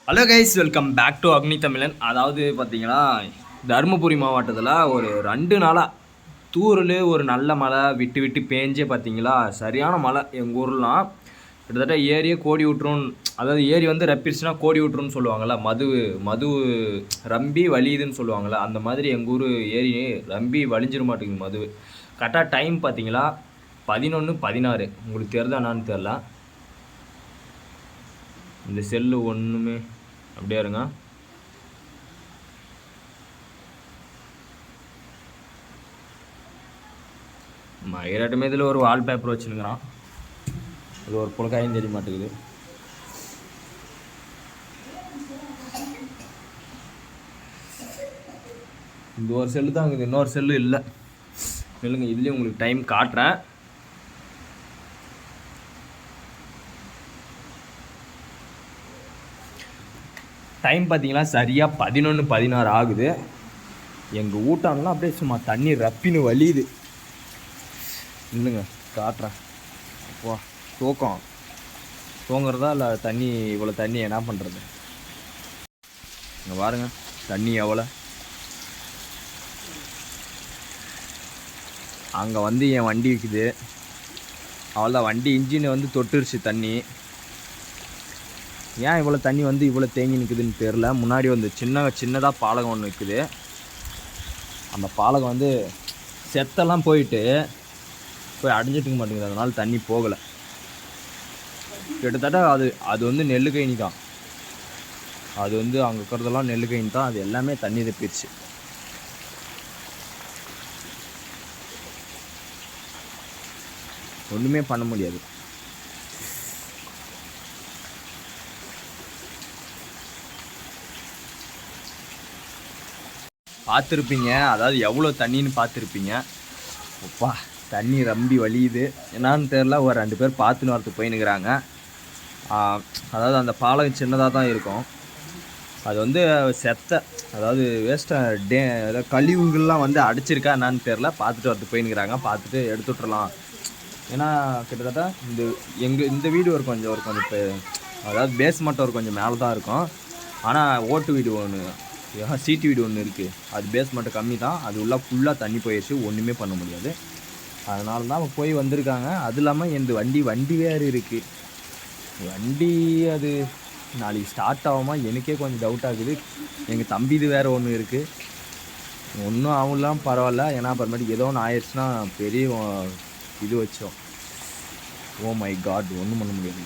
Hello guys, welcome back to Agni Tamizhan. அதாவது பார்த்தீங்கன்னா, தருமபுரி மாவட்டத்தில் ஒரு 2 நாளாக தூரல் ஒரு நல்ல மழை விட்டு விட்டு பேஞ்சே பார்த்தீங்களா, சரியான மழை. எங்கள் ஊர்லாம் கிட்டத்தட்ட ஏரியே கோடி விட்டுரும். அதாவது ஏரி வந்து ரப்பிடுச்சுன்னா கோடி விட்டுருன்னு சொல்லுவாங்கள்ல, மது மது ரம்பி வலியுதுன்னு சொல்லுவாங்கள்ல, அந்த மாதிரி எங்கள் ஊர் ஏரி ரம்பி வலிஞ்சிட மாட்டேங்குது மது. கரெக்டாக டைம் பார்த்தீங்களா 11:16. உங்களுக்கு தெரிதானான்னு தெரில. இந்த செல்லு ஒன்றுமே அப்படியே இருங்க. மயிராட்டுமே இதில் ஒரு வால்பேப்பர் வச்சுருக்கிறான். இது ஒரு புலக்காயும் தெரிய மாட்டேங்குது. இந்த ஒரு செல்லு தான் இருக்குது, இன்னொரு செல்லு இல்லை. இல்லைங்க, இதுலேயும் உங்களுக்கு டைம் காட்டுறேன். டைம் பார்த்தீங்களா சரியாக 11:16 ஆகுது. எங்கள் ஊட்டானலாம் அப்படியே சும்மா தண்ணி ரப்பின்னு வலியுது. இல்லைங்க, காட்டுறேன். அப்போ தூங்குறதா இல்லை தண்ணி இவ்வளோ தண்ணி என்ன பண்ணுறது? இங்கே பாருங்க தண்ணி எவ்வளோ. அங்கே வந்து என் வண்டி இருக்குது, அவ்வளோதான். வண்டி இன்ஜின் வந்து தொட்டுருச்சு தண்ணி. ஏன் இவ்வளோ தண்ணி வந்து இவ்வளோ தேங்கி நிற்குதுன்னு தெரில. முன்னாடி வந்து சின்னதாக பாலகம் ஒன்று இருக்குது. அந்த பாலகம் வந்து செத்தெல்லாம் போய் அடைஞ்சிட்டுக்க மாட்டேங்குது, அதனால தண்ணி போகலை. கிட்டத்தட்ட அது வந்து நெல்லுக்கைனி தான். அது வந்து அங்கே இருக்கிறதெல்லாம் நெல்லுக்கைனி தான். அது எல்லாமே தண்ணி தப்பிடுச்சு. ஒன்றுமே பண்ண முடியாது. பார்த்துருப்பீங்க, அதாவது எவ்வளோ தண்ணின்னு பார்த்துருப்பீங்க. அப்பா தண்ணி ரம்பி வலியுது. என்னான்னு தெரில. ஒரு 2 பேர் பார்த்துன்னு வரத்துக்கு போயின்னுக்கிறாங்க. அதாவது அந்த பாலம் சின்னதாக தான் இருக்கும். அது வந்து அதாவது வேஸ்ட்டாக அதாவது கழிவுகள்லாம் வந்து அடிச்சிருக்கா என்னான்னு தெரில. பார்த்துட்டு வரத்துக்கு போயின்னுக்கிறாங்க. பார்த்துட்டு எடுத்து விட்றலாம். ஏன்னா கிட்டத்தட்ட இந்த வீடு ஒரு கொஞ்சம் அதாவது பேஸ்மெண்ட் ஒரு கொஞ்சம் மேலே தான் இருக்கும். ஆனால் ஓட்டு வீடு ஒன்று, சீட்டு வீடு ஒன்று இருக்குது. அது பேஸ்மெண்ட்டு கம்மி தான். அது ஃபுல்லாக தண்ணி போயிடுச்சு, ஒன்றுமே பண்ண முடியாது. அதனால தான் போய் வந்திருக்காங்க. அது இல்லாமல் எந்த வண்டி வேறு இருக்குது. வண்டி அது நாளைக்கு ஸ்டார்ட் ஆகுமா எனக்கே கொஞ்சம் டவுட் ஆகுது. எங்கள் தம்பி இது வேறு ஒன்று இருக்குது. ஒன்றும் ஆகலாம் பரவாயில்ல. ஏன்னா அப்புறமேட்டுக்கு ஏதோ ஒன்று ஆயிடுச்சுன்னா பெரிய இது வச்சோம். ஓ மை காட், ஒன்றும் பண்ண முடியாது.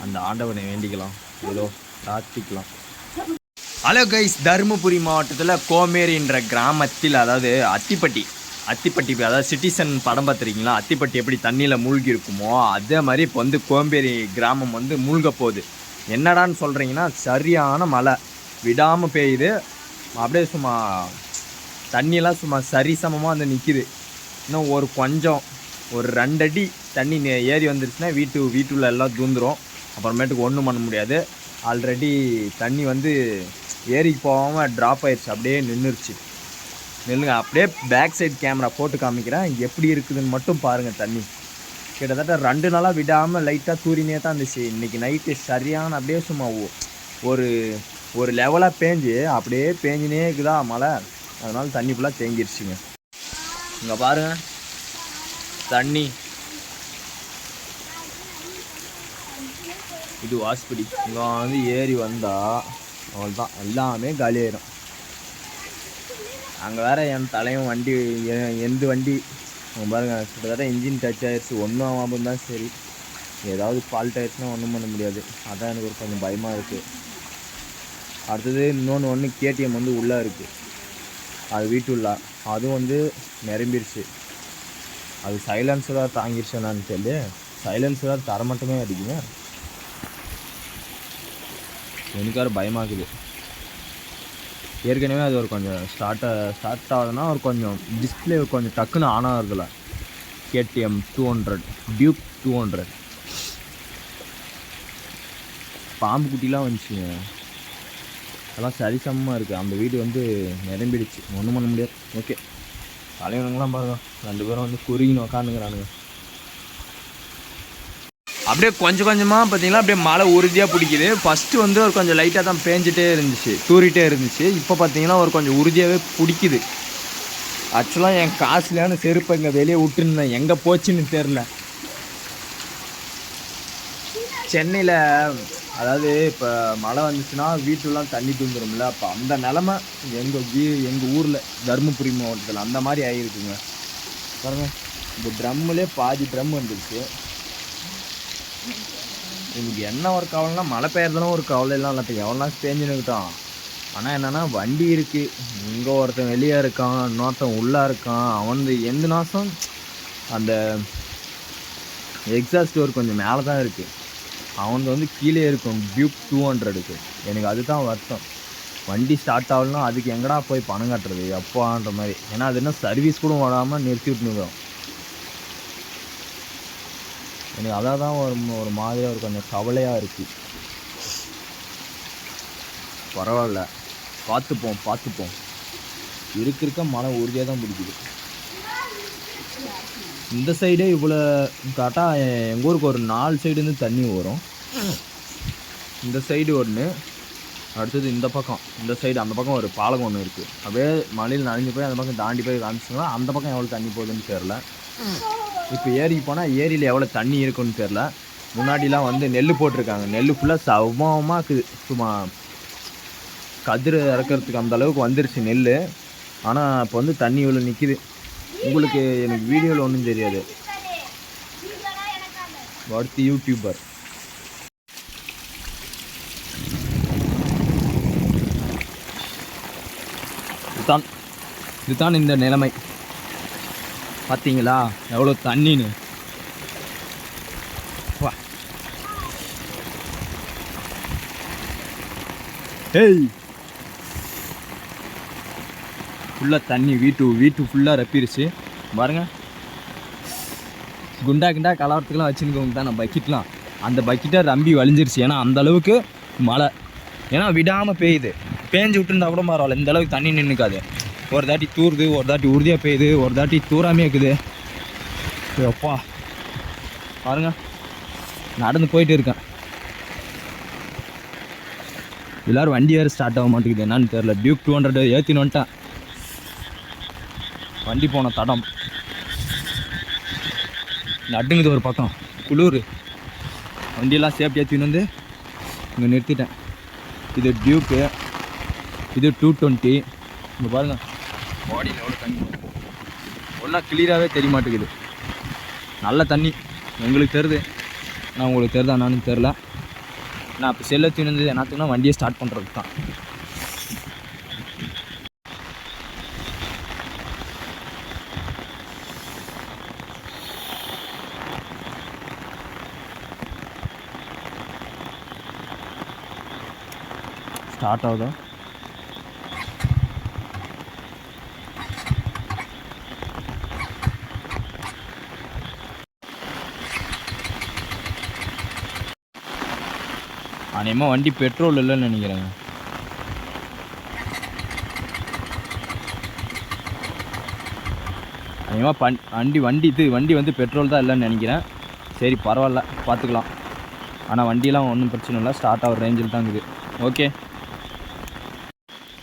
அந்த ஆண்டவனை வேண்டிக்கலாம், ஏதோ பிரார்த்திக்கலாம். ஹலோ கைஸ், தருமபுரி மாவட்டத்தில் கோமேரின்ற கிராமத்தில், அதாவது அத்திப்பட்டி, அதாவது சிட்டிசன் படம் பார்த்துருக்கீங்களா? அத்திப்பட்டி எப்படி தண்ணியில் மூழ்கி இருக்குமோ அதே மாதிரி இப்போ வந்து கோம்பேரி கிராமம் வந்து மூழ்க போகுது. என்னடான்னு சொல்கிறீங்கன்னா, சரியான மழை விடாமல் பெய்யுது. அப்படியே சும்மா தண்ணியெல்லாம் சும்மா சரிசமமாக வந்து நிற்கிது. இன்னும் ஒரு 2 அடி தண்ணி ஏறி வந்துருச்சுன்னா வீட்டுள்ள எல்லாம் தூந்துடும். அப்புறமேட்டுக்கு ஒன்றும் பண்ண முடியாது. ஆல்ரெடி தண்ணி வந்து ஏரிக்கு போகாமல் ட்ராப் ஆயிடுச்சு, அப்படியே நின்றுச்சு. நில்லுங்க, அப்படியே பேக் சைடு கேமரா போட்டு காமிக்கிறேன் எப்படி இருக்குதுன்னு மட்டும் பாருங்கள். தண்ணி கிட்டத்தட்ட 2 நாளாக விடாமல் லைட்டாக தூரினே தான் இருந்துச்சு. இன்றைக்கி நைட்டு சரியான அப்படியே சும்மா ஒரு லெவலாக அப்படியே பேஞ்சினே இருக்குதா மழை. அதனால தண்ணி ஃபுல்லாக தேங்கிடுச்சுங்க. இங்கே பாருங்கள் தண்ணி. இது வாஸ்படி. இங்கே வந்து ஏறி வந்தால் அவ்வளோதான், எல்லாமே காலியாயிடும். அங்கே வேறு என் தலையும் வண்டி எந்த வண்டி பாருங்கள் கிட்டத்தட்ட இன்ஜின் டச் ஆகிடுச்சு. ஒன்றும் ஆகாமல் தான் சரி. ஏதாவது ஃபால்ட் ஆகிடுச்சுன்னா ஒன்றும் பண்ண முடியாது. அதான் எனக்கு ஒரு கொஞ்சம் பயமாக இருக்குது. அடுத்தது இன்னொன்று கேடிஎம் வந்து உள்ளே இருக்குது. அது வீட்டுள்ள அதுவும் வந்து நிரம்பிடுச்சு. அது சைலன்ஸராக தாங்கிடுச்சுனான்னு தெரியல. சைலன்ஸராக தர மட்டுமே அடிக்குங்க. எனக்கு வேறு பயமாகுது. ஏற்கனவே அது ஒரு கொஞ்சம் ஸ்டார்ட் ஆகுதுன்னா ஒரு கொஞ்சம் டிஸ்பிளே கொஞ்சம் டக்குன்னு ஆன் ஆகுறதில்ல. கேடிஎம் 200, டியூக் 200 பாம்பு குட்டிலாம் வந்துச்சுங்க. அதெல்லாம் சரிசமமாக இருக்குது. அந்த வீடு வந்து நிரம்பிடுச்சு, ஒன்றும் பண்ண முடியாது. ஓகே, தலைவனுங்களாம் பாருங்க 2 பேரும் வந்து குறுகின்னு உக்காந்துக்கிறானுங்க. அப்படியே கொஞ்சம் கொஞ்சமாக பார்த்தீங்கன்னா அப்படியே மழை உறுதியாக பிடிக்குது. ஃபஸ்ட்டு வந்து ஒரு கொஞ்சம் லைட்டாக தான் பேஞ்சிட்டே இருந்துச்சு, தூரிட்டே இருந்துச்சு. இப்போ பார்த்தீங்கன்னா ஒரு கொஞ்சம் உறுதியாகவே பிடிக்குது. ஆக்சுவலாக என் காசுலையான செருப்பை இங்கே வெளியே விட்டுருந்தேன், எங்கே போச்சுன்னு தெரில. சென்னையில் அதாவது இப்போ மழை வந்துச்சுன்னா வீட்டுலாம் தண்ணி தூந்துரும்ல, அப்போ அந்த நிலமை எங்கள் ஊரில் தருமபுரி மாவட்டத்தில் அந்த மாதிரி ஆகிருக்குங்க. பாருங்கள், இந்த ட்ரம்முலேயே பாதி ட்ரம் வந்துருச்சு. எனக்கு என்ன ஒரு கவலைனா மழை பெய்யறதுலாம் ஒரு கவலையெல்லாம் இல்லை, இப்போ எவ்வளோ பேஞ்சுன்னுக்கிட்டான். ஆனால் என்னென்னா வண்டி இருக்குது, இங்கே ஒருத்தன் வெளியே இருக்கான், இன்னொருத்தன் உள்ளே இருக்கான். அவன் எந்த நாசம் அந்த எக்ஸாஸ்ட் டோர் கொஞ்சம் மேலே தான் இருக்குது, அவனுக்கு வந்து கீழே இருக்கும் டியூக் 200க்கு. எனக்கு அதுதான் வருத்தம். வண்டி ஸ்டார்ட் ஆகலன்னா அதுக்கு எங்கடா போய் பணம் கட்டுறது அப்பான்ற மாதிரி. ஏன்னா அது என்ன சர்வீஸ் கூட வராமல் நிறுத்தி விட்டுனுக்கிறோம். எனக்கு அதான் தான் ஒரு மாதிரியாக ஒரு கொஞ்சம் கவலையாக இருக்குது. பரவாயில்ல, பார்த்துப்போம். இருக்க மழை உறுதியாக தான் பிடிக்குது. இந்த சைடே இவ்வளோ கரெக்டாக எங்கள் ஊருக்கு ஒரு 4 சைடுலேருந்து தண்ணி வரும். இந்த சைடு ஒன்று, அடுத்தது இந்த பக்கம், இந்த சைடு அந்த பக்கம் ஒரு பாலம் ஒன்று இருக்குது. அப்படியே மழையில் நனைஞ்சு போய் அந்த பக்கம் தாண்டி போய் காமிச்சிங்கன்னா அந்த பக்கம் எவ்வளோ தண்ணி போகுதுன்னு தெரில. இப்போ ஏரிக்கு போனால் ஏரியில் எவ்வளோ தண்ணி இருக்குன்னு தெரில. முன்னாடிலாம் வந்து நெல் போட்டிருக்காங்க, நெல் ஃபுல்லாக சமமாக இருக்குது. சும்மா கதிர் இறக்கிறதுக்கு அந்த அளவுக்கு வந்துருச்சு நெல். ஆனால் இப்போ வந்து தண்ணி இவ்வளோ நிற்கிது. உங்களுக்கு எனக்கு வீடியோவில் ஒன்றும் தெரியாது. அடுத்து யூடியூபர் இதுதான் இந்த நிலைமை. பார்த்தீங்களா எவ்வளோ தண்ணின்னு. வா ஏய், ஃபுல்லாக தண்ணி வீட்டு ஃபுல்லாக ரப்பிருச்சு பாருங்கள். குண்டா கலவரத்துக்குலாம் வச்சுருக்கவங்க தான் நான் பக்கெட்லாம், அந்த பக்கெட்டை ரம்பி வலிஞ்சிருச்சு. ஏன்னா அந்தளவுக்கு மழை, ஏன்னா விடாமல் பெய்யுது. பேஞ்சு விட்டுருந்தா கூட பரவாயில்ல, இந்த அளவுக்கு தண்ணி நின்றுக்காது. ஒரு தாட்டி தூருது, ஒரு தாட்டி உறுதியாக பெய்யுது, ஒரு தாட்டி தூராமே இருக்குது. அப்பா பாருங்க, நடந்து போயிட்டு இருக்கேன். எல்லோரும் வண்டி வேறு ஸ்டார்ட் ஆக மாட்டேங்குது, என்னன்னு தெரில. டியூக் 200 ஏற்றின்னு வந்துட்டேன். வண்டி போன தடம் நடுங்குது ஒரு பக்கம், குளிர். வண்டியெல்லாம் சேஃப்டி ஏற்றின்னு வந்து இங்கே நிறுத்திட்டேன். இது டியூக்கு, இது 220. இங்கே பாருங்கள் பாடியில் எவ்வளோ தண்ணி ஒன்றா கிளியராகவே தெரிய மாட்டேங்குது. நல்ல தண்ணி எங்களுக்கு தெரியுது, நான் உங்களுக்கு தெரியுதா என்னான்னு தெரில. நான் இப்போ செல்லை தீர்ந்து என்னத்துக்குன்னா வண்டியை ஸ்டார்ட் பண்ணுறது தான். ஸ்டார்ட் ஆகுதா? அநேகமாக வண்டி பெட்ரோல் இல்லைன்னு நினைக்கிறேங்க. அநேகமாக வண்டி வந்து பெட்ரோல் தான் இல்லைன்னு நினைக்கிறேன். சரி பரவாயில்ல, பார்த்துக்கலாம். ஆனால் வண்டியெலாம் ஒன்றும் பிரச்சனை இல்லை, ஸ்டார்ட் ஆகிற ரேஞ்சில் தான் இருக்குது. ஓகே,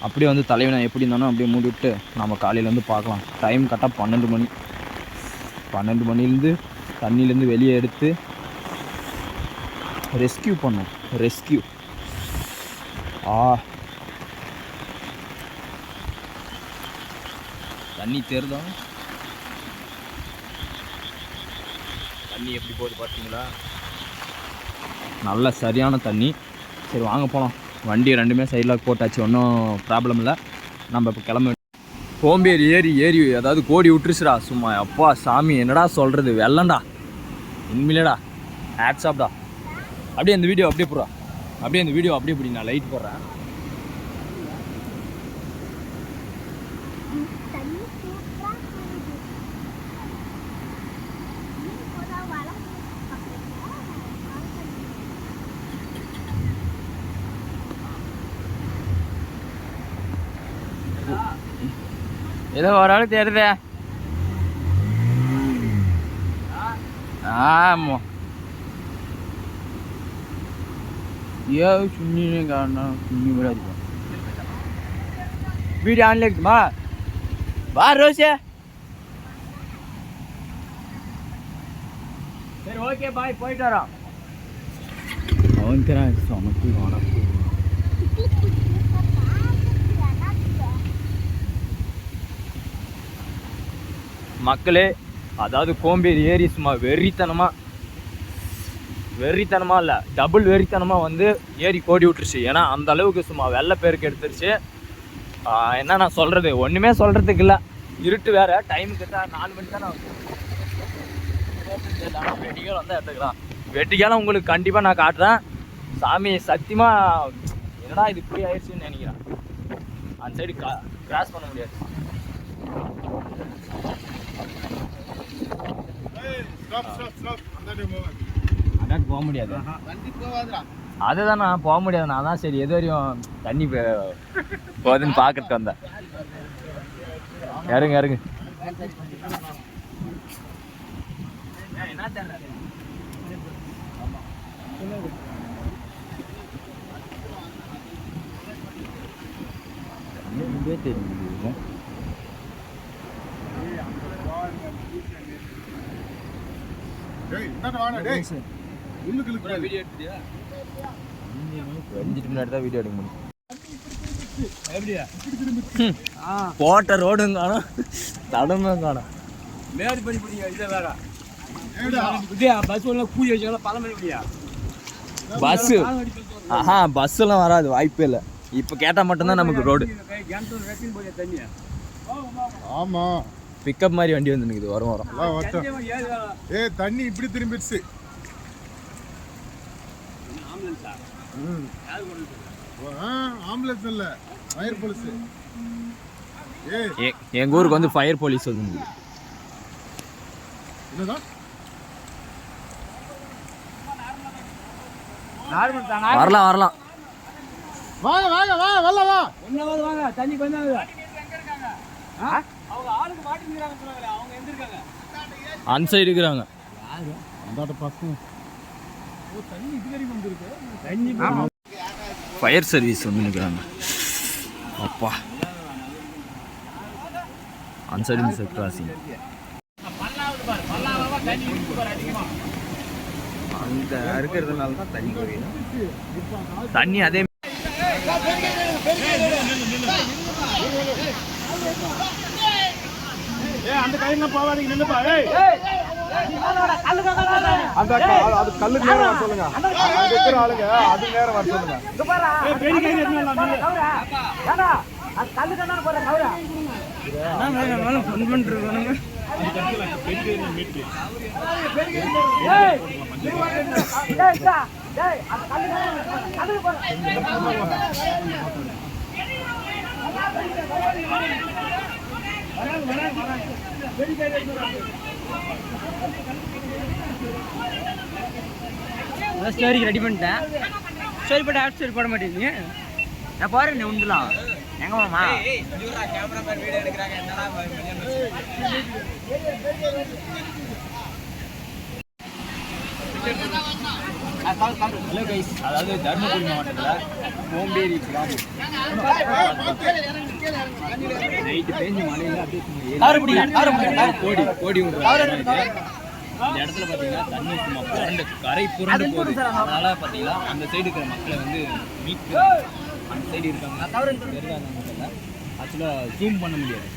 அப்படியே வந்து தலைவனை எப்படி இருந்தானோ அப்படியே மூடிவிட்டு நம்ம காலையில் வந்து பார்க்கலாம். டைம் கரெக்டாக 12 மணி. 12 மணிலேருந்து தண்ணியிலேருந்து வெளியே எடுத்து ரெஸ்கியூ பண்ணோம். தண்ணி தேர்தா, தண்ணி எப்படி போகுது பார்த்தீங்களா? நல்ல சரியான தண்ணி. சரி வாங்க போகலாம். வண்டி ரெண்டுமே சைடில் போட்டாச்சு, ஒன்றும் ப்ராப்ளம் இல்லை. நம்ம இப்போ கிளம்ப கோம்பேரி ஏரி அதாவது கோடி விட்டுருச்சுடா சும்மா. அப்பா சாமி, என்னடா சொல்கிறது, வெள்ளண்டா உண்மையிலேடா. ஹேட்ஸ்ஆப்டா. அப்படியே இந்த வீடியோ அப்படியே போடுறா, அப்படியே இந்த வீடியோ அப்படியே பிடி, நான் லைட் போடுறேன். ஏதோ ஓரளவு தெரியுதே. ஆமாம் ஏன் சுண்ணினே காரணம் சுண்ணி விடாது வீடியோ ஆன்ல இருக்குமா வா ரோஷே சரி ஓகே பாய் போயிட்டு வரோம் அவன் தரான் சமத்து வாடா மக்களே அதாவது கோம்பேரி ஏரி சும்மா வெறித்தனமாக இல்லை டபுள் வெறித்தனமாக வந்து ஏரி கோடி விட்டுருச்சு. ஏன்னா அந்த அளவுக்கு சும்மா வெள்ளை பேருக்கு எடுத்துருச்சு. என்ன நான் சொல்கிறது, ஒன்றுமே சொல்கிறதுக்கு இல்லை. இருட்டு வேறு, டைமுக்கு தான் 4 மணி தான் நான் வெட்டிக்காலம் வந்தால் எடுத்துக்கலாம். வெட்டிக்காலம் உங்களுக்கு கண்டிப்பாக நான் காட்டுறேன். சாமி சத்தியமாக என்னடா இது இப்படி ஆயிடுச்சுன்னு நினைக்கிறேன். அந்த சைடு கிராஸ் பண்ண முடியாது. அதான் போக முடியாது, அதுதான் நான் போக முடியாது. நான் தான் சரி எது வரையும் தண்ணி போகுதுன்னு பார்க்கறதுக்கு வந்தேன். இறங்க இறங்க. தெரியுது வீடியோ எடுக்க முடியும். போட்ட ரோடும் காணும், தடமும் காணும். பஸ்ஸு பஸ் எல்லாம் வராது, வாய்ப்பே இல்லை. இப்போ கேட்டால் மட்டும்தான் நமக்கு ரோடு. ஆமா பிக்கப் மாதிரி வண்டி வந்து நிற்குது, வரும். தண்ணி இப்படி திரும்பிடுச்சு. ஆம்புலன்ஸ் இல்ல, ஃபயர் போலீஸ். எங்க ஊருக்கு வந்து ஃபயர் போலீஸ் வந்து வரலாம் வரலாம். வாங்க வாங்க வாங்க வரலாம் வா. வாங்க தண்ணி கொஞ்சம் அந்த சைடு இருக்கிறாங்க. ஃபயர் சர்வீஸ் வந்து நிற்கிறாங்க. அப்பா அந்த சைடு கிராசிங் அந்த இருக்கிறதுனால தான் தண்ணி குறையும். தண்ணி அதே அந்த கையில போவாதீங்க, நில்லுப்பா. அது கல்லுக்கு நேரம் வர சொல்லுங்க. அங்க இருக்கிற ஆளுங்க அது நேரம் வர சொல்லுங்க. ஸ்டோரிக்கு ரெடி பண்ணிட்டேன். ஸ்டோரி போட்டு ஆட் ஸ்டோரி போட மாட்டேங்க. நான் பாருங்க நீ உண்டுலாம் எங்க மாமா வீடியோ எடுக்கிறாங்க. ஹலோ கைஸ், அதாவது தர்மபுரி மாவட்டத்தில் கோம்பேரி கிராமம் நைட்டு பேஞ்சு மழையில் அப்படியே கோடி இந்த இடத்துல பார்த்தீங்கன்னா தண்ணி சும்மா புரண்டு கரை புரண்டு போகுது. அதனால பார்த்தீங்கன்னா அந்த சைடு இருக்கிற மக்களை வந்து மீட்கு அந்த சைடு இருக்காங்க தெரியல. ஆக்சுவலாக ஜூம் பண்ண முடியாது,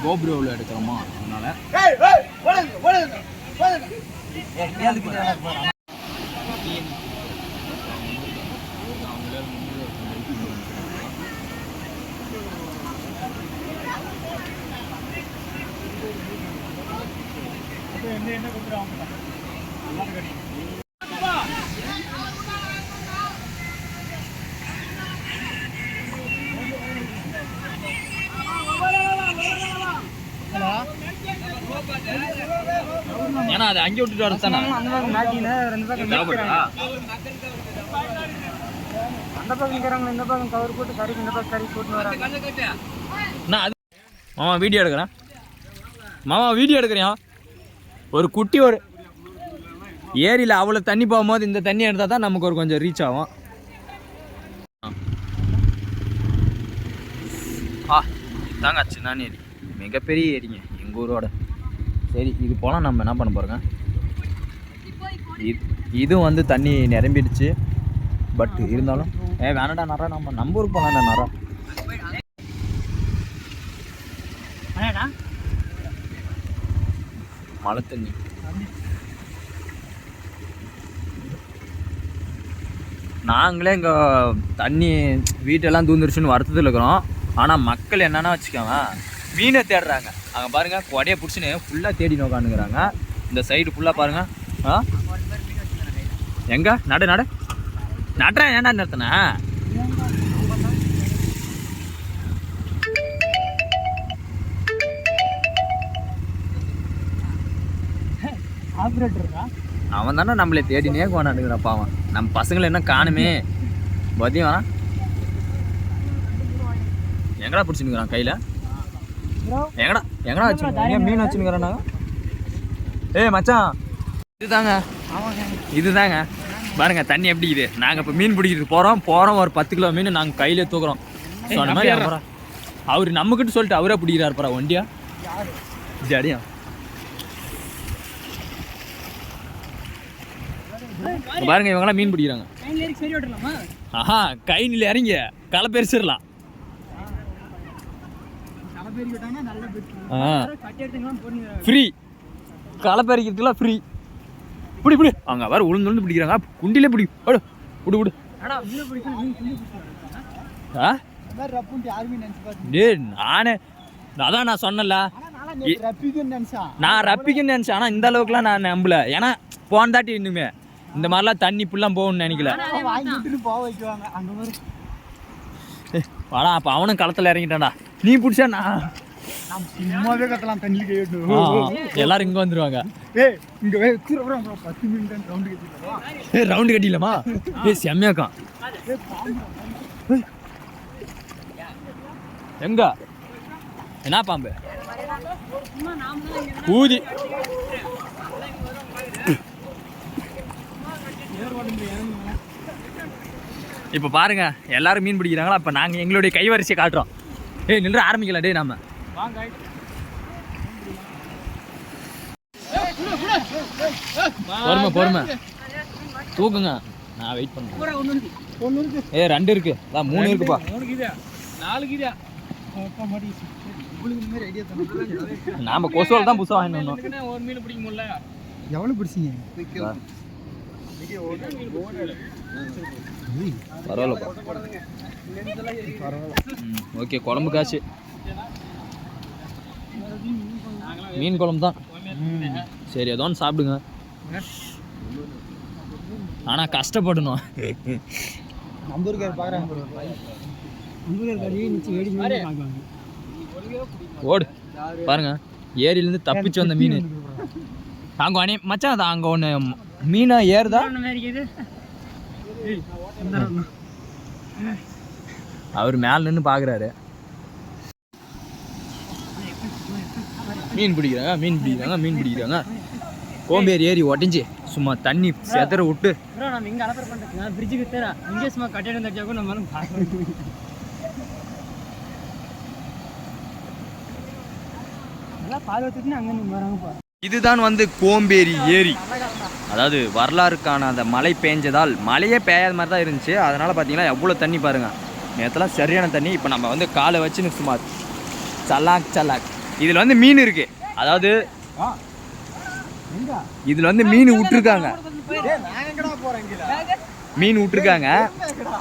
கோப்ரோவில் எடுக்கிறோமா, அதனால என்ன கொடுத்துருவாங்க. ஏன்னா அதை அங்கே விட்டுட்டு வரத்தானே அந்த பக்கம் இருக்கிறவங்க இந்த பக்கம் கவர் போட்டு கறி இந்த பக்கம் கறி போட்டு வராங்க. நான் அது மாமா வீடியோ எடுக்கிறேன். மாமா வீடியோ எடுக்கிறியா? ஒரு குட்டி ஒரு ஏரியில் அவ்வளோ தண்ணி போகும்போது இந்த தண்ணி எடுத்தால் தான் நமக்கு ஒரு கொஞ்சம் ரீச் ஆகும். இதாங்க சின்ன ஏரி, மிகப்பெரிய ஏரிங்க எங்கள் ஊரோட. சரி இது போனால் நம்ம என்ன பண்ண போகிறோங்க, இதுவும் வந்து தண்ணி நிரம்பிடுச்சு. பட் இருந்தாலும் வேணடா நரா, நம்ம ஊருக்கு போகலாம் நரா. மழை தண்ணி நாங்களே இங்கே தண்ணி வீட்டெல்லாம் தூந்துருச்சுன்னு வருத்தத்தில் இருக்கிறோம். ஆனால் மக்கள் என்னென்னா வச்சுக்கோங்க, மீனை தேடுறாங்க. அங்கே பாருங்கள் கொடையை பிடிச்சின்னு ஃபுல்லாக தேடி நோக்கானுங்கிறாங்க. இந்த சைடு ஃபுல்லாக பாருங்கள். எங்கே நடுறேன் ஏன்டா நிறுத்தின? அவன் தானே நம்மளே தேடினே கொண்டாடுங்கிறப்ப. அவன் நம்ம பசங்களை என்ன காணுமே மதியம் வேணா எங்கடா பிடிச்சிருக்கிறான் கையில்? எங்கடா வச்சுருங்க மீன் வச்சுருக்கிறானாங்க. மச்சான் இதுதாங்க பாருங்க தண்ணி எப்படி இது. நாங்கள் இப்போ மீன் பிடிக்கிறதுக்கு போகிறோம் ஒரு 10 கிலோ மீன் நாங்கள் கையிலே தூக்குறோம். சொன்ன மாதிரி அவர் நம்மக்கிட்ட சொல்லிட்டு அவரே பிடிக்கிறாரு பாரா ஒண்டியா ஜடியா. பாருங்க இவங்களாம் மீன் பிடிக்கிறாங்க. கை நில இறங்கி களை பெருசிடலாம். ஃப்ரீ களை பறிக்கிறதுக்குலாம் ஃப்ரீ. பிடி அவங்க வேறு உளுந்து பிடிக்கிறாங்க. குண்டிலே பிடி விடு. நானே அதான் நான் சொன்னல, நான் ரப்பிக்குன்னு நினச்சேன். ஆனால் இந்த அளவுக்குலாம் நான் நம்பல. ஏன்னா போன தாட்டி இன்னுமே இந்த மாதிரிலாம் தண்ணி இப்படிலாம் போகணும்னு நினைக்கல. வாடா அப்போ அவனும் களத்தில் இறங்கிட்டான்டா. நீ பிடிச்சா நான் சும்மாவே கட்டலாம். தண்ணி எல்லாரும் இங்கே வந்துடுவாங்க. ரவுண்டு கட்டிடலாமா? செம்மையாக்கா. எங்க என்ன பாம்பு? ஊதி இப்போ பாருங்க எல்லாரும் மீன் பிடிக்கிறாங்களா. இப்போ நாங்கள் எங்களுடைய கைவரிசையை காட்டுறோம். நின்று ஆரம்பிக்கலாம். நாம பொறுமை தூக்குங்க. நான் வெயிட் பண்ணுறேன். 2 இருக்கு, 3 இருக்குப்பா. 4 நாம கொசுவல் தான் புதுசாக வாங்கினோம். ஒரு மீன் பிடிக்க முடியல. எவ்வளோ பிடிச்சிங்க? பரவாயில்லப்பா. ஓகே குழம்பு காசு மீன் குழம்பு தான். சரி ஏதோ ஒன்று சாப்பிடுங்க. ஆனால் கஷ்டப்படணும். ஓடு பாருங்க ஏரியிலேருந்து தப்பிச்சு வந்த மீன் அங்கே அணி மச்சான். அது அங்கே ஒன்று மீனா ஏறுதா? அவர் மேல நின்று பார்க்குறாரு. மீன் பிடிக்கிறாங்க. கோம்பேரி ஏரி உடஞ்சி சும்மா தண்ணி செதற விட்டு இதுதான் வந்து கோம்பேரி ஏரி. அதாவது வரலாறுக்கான அந்த மழை பெஞ்சதால் மழையே பெய்யாத மாதிரி தான் இருந்துச்சு. அதனால் பார்த்தீங்கன்னா எவ்வளோ தண்ணி பாருங்கள். நேற்றுலாம் சரியான தண்ணி. இப்போ நம்ம வந்து காலை வச்சுன்னு சும்மா சலாக் இதில் வந்து மீன் இருக்குது. அதாவது இதில் வந்து மீன் விட்டுருக்காங்க.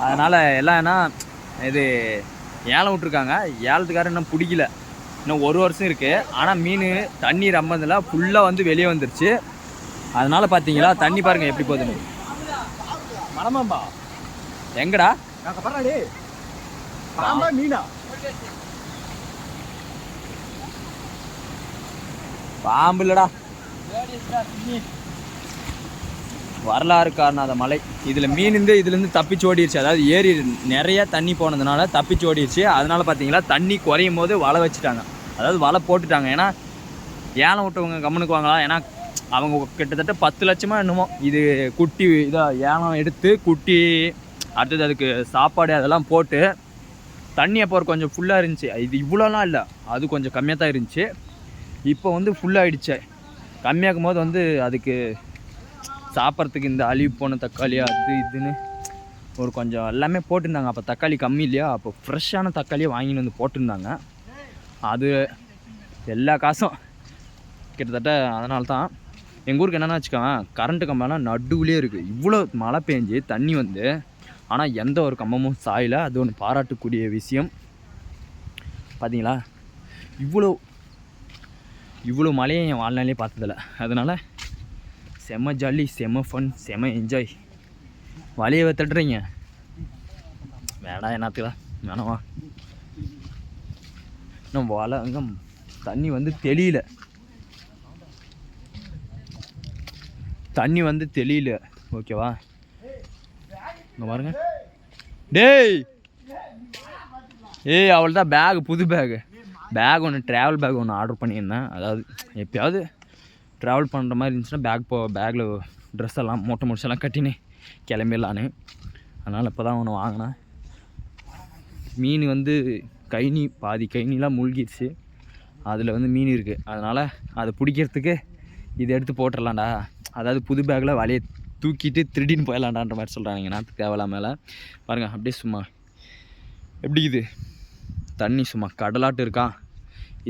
அதனால் எல்லாம் என்ன இது ஏலம் விட்டுருக்காங்க. ஏலத்துக்காரர் இன்னும் பிடிக்கல. இன்னும் 1 வருஷம் இருக்குது. ஆனால் மீன் தண்ணி ரம்பதில் ஃபுல்லாக வந்து வெளியே வந்துருச்சு. அதனால் பார்த்தீங்களா தண்ணி பாருங்கள் எப்படி போகுதுன்னு. மனமாம்பா எங்கடா பாம்பு இல்லடா. வரலாறு காரணம் அந்த மலை. இதில் மீன் இதுலேருந்து தப்பிச்சு ஓடிடுச்சு. அதாவது ஏரி நிறைய தண்ணி போனதுனால தப்பிச்சு ஓடிடுச்சு. அதனால் பார்த்தீங்களா தண்ணி குறையும் போது வலை வச்சுட்டாங்க. அதாவது வலை போட்டுட்டாங்க. ஏன்னா ஏலம் விட்டவங்க கம்முனுக்குவாங்களா? ஏன்னா அவங்க கிட்டத்தட்ட 10 லட்சமா என்னமோ இது குட்டி இதாக ஏனம் எடுத்து குட்டி அடுத்தது அதுக்கு சாப்பாடு அதெல்லாம் போட்டு தண்ணி அப்போ கொஞ்சம் ஃபுல்லாக இருந்துச்சு. இது இவ்வளோலாம் இல்லை, அது கொஞ்சம் கம்மியாக தான் இருந்துச்சு. இப்போ வந்து ஃபுல்லாகிடுச்சு. கம்மியாகும் போது வந்து அதுக்கு சாப்பிட்றதுக்கு இந்த அழிவு போன தக்காளி அது இதுன்னு ஒரு கொஞ்சம் எல்லாமே போட்டிருந்தாங்க. அப்போ தக்காளி கம்மி இல்லையா, அப்போ ஃப்ரெஷ்ஷான தக்காளியை வாங்கின்னு வந்து போட்டிருந்தாங்க. அது எல்லா காசும் கிட்டத்தட்ட. அதனால தான் எங்கள் ஊருக்கு என்னென்னா வச்சுக்கோங்க, கரண்ட்டு கம்பம்லாம் நடுவுலேயே இருக்குது. இவ்வளோ மழை பெஞ்சு தண்ணி வந்து ஆனால் எந்த ஒரு கம்பமும் சாயலை. அது ஒன்று பாராட்டக்கூடிய விஷயம். பார்த்தீங்களா, இவ்வளோ மழையை என் வாழ்நாளே பார்த்ததில்ல. அதனால் செம்ம ஜாலி, செம்ம ஃபன், செம்ம என்ஜாய். வலையை தட்டுறீங்க வேணாம், என்னத்துக்கா வேணாமா. இன்னும் வலை அங்கே தண்ணி வந்து தெளியல, ஓகேவா. இங்கே பாருங்க. டேய் அவள் தான் பேகு, புது பேக் ஒன்று ட்ராவல் பேக் ஒன்று ஆர்டர் பண்ணியிருந்தேன். அதாவது எப்போயாவது ட்ராவல் பண்ணுற மாதிரி இருந்துச்சுன்னா பேக்கில் ட்ரெஸ் எல்லாம் மூட்டை முடிச்செல்லாம் கட்டினேன் கிளம்பிடலான்னு. அதனால் இப்போ தான் ஒன்று வாங்கினேன். மீன் வந்து பாதி கைனிலாம் மூழ்கிடுச்சு. அதில் வந்து மீன் இருக்குது. அதனால் அதை பிடிக்கிறதுக்கு இதை எடுத்து போட்டுடலாம்டா. அதாவது புது பேக்கில் வலையை தூக்கிட்டு திருடின்னு போயிடலாண்டான்ற மாதிரி சொல்கிறாங்க. நாற்று தேவலாம் மேலே பாருங்கள். அப்படியே சும்மா எப்படி இது தண்ணி சும்மா கடலாட்டு இருக்கா.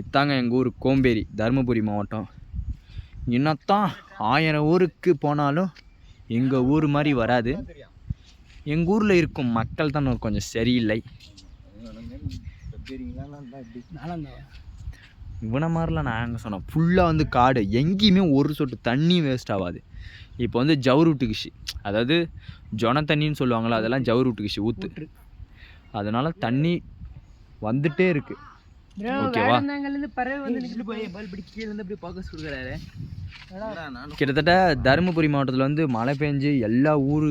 இத்தாங்க எங்கள் ஊர் கோம்பேரி, தருமபுரி மாவட்டம். இன்னத்தான் 1000 ஊருக்கு போனாலும் எங்கள் ஊர் மாதிரி வராது. எங்கள் ஊரில் இருக்கும் மக்கள் தான் கொஞ்சம் சரியில்லை. இவனை மாதிரிலாம் நான் எங்கே சொன்னேன். ஃபுல்லாக வந்து காடு, எங்கேயுமே ஒரு சொட்டு தண்ணி வேஸ்ட் ஆகாது. இப்போ வந்து ஜவுறு விட்டுக்குச்சு, அதாவது ஜொன தண்ணின்னு சொல்லுவாங்களா, அதெல்லாம் ஜவுறு விட்டுக்குச்சு ஊற்று. அதனால் தண்ணி வந்துட்டே இருக்குது. ஓகேவா. கிட்டத்தட்ட தருமபுரி மாவட்டத்தில் வந்து மழை பெஞ்சு எல்லா ஒரு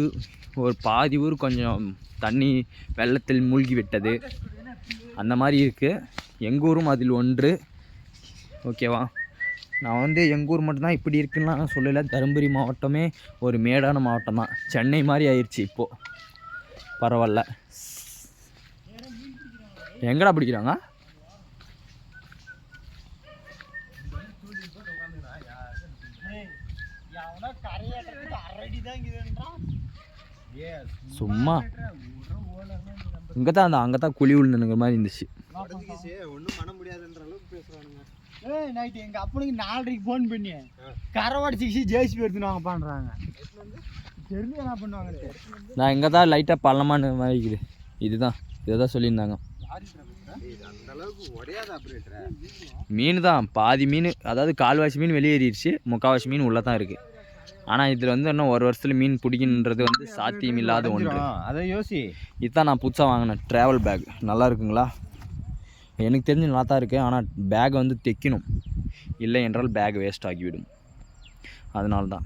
பாதி ஊர் கொஞ்சம் தண்ணி வெள்ளத்தில் மூழ்கி விட்டது. அந்த மாதிரி இருக்குது. எங்கள் ஊரும் அதில் ஒன்று. ஓகேவா. நான் வந்து எங்கள் ஊர் மட்டும்தான் இப்படி இருக்குன்னா சொல்லலை. தருமபுரி மாவட்டமே ஒரு மேடான மாவட்டம் தான். சென்னை மாதிரி ஆயிடுச்சு இப்போது. பரவாயில்ல. எங்கடா பிடிக்கிறாங்க? சும்மா இங்கே தான் அங்கே தான் குழி விழுந்துங்கிற மாதிரி இருந்துச்சு. நைட்டு எங்கள் அப்பனுக்கு 4:30 ஃபோன் பண்ணி கரவாடி ஜேசிபி எடுத்துன்னு பண்ணுறாங்க. தெரிஞ்சு என்ன பண்ணுவாங்க. நான் இங்கே தான் லைட்டாக பள்ளமான மாதிரி இருக்குது. இதை தான் சொல்லியிருந்தாங்க. மீன் தான் பாதி மீன், அதாவது கால்வாசி மீன் வெளியேறிடுச்சு, முக்கால்வாசி மீன் உள்ளே தான் இருக்குது. ஆனால் இதில் வந்து இன்னும் ஒரு வருஷத்தில் மீன் பிடிக்கணுன்றது வந்து சாத்தியம் இல்லாத ஒன்று. அதை இதுதான் நான் புதுசாக வாங்கினேன் ட்ராவல் பேக். நல்லா இருக்குங்களா? எனக்கு தெரிஞ்சு நல்லா தான் இருக்குது. ஆனால் பேக் வந்து தைக்கணும், இல்லை என்றால் பேக் வேஸ்ட் ஆகிவிடும். அதனால தான்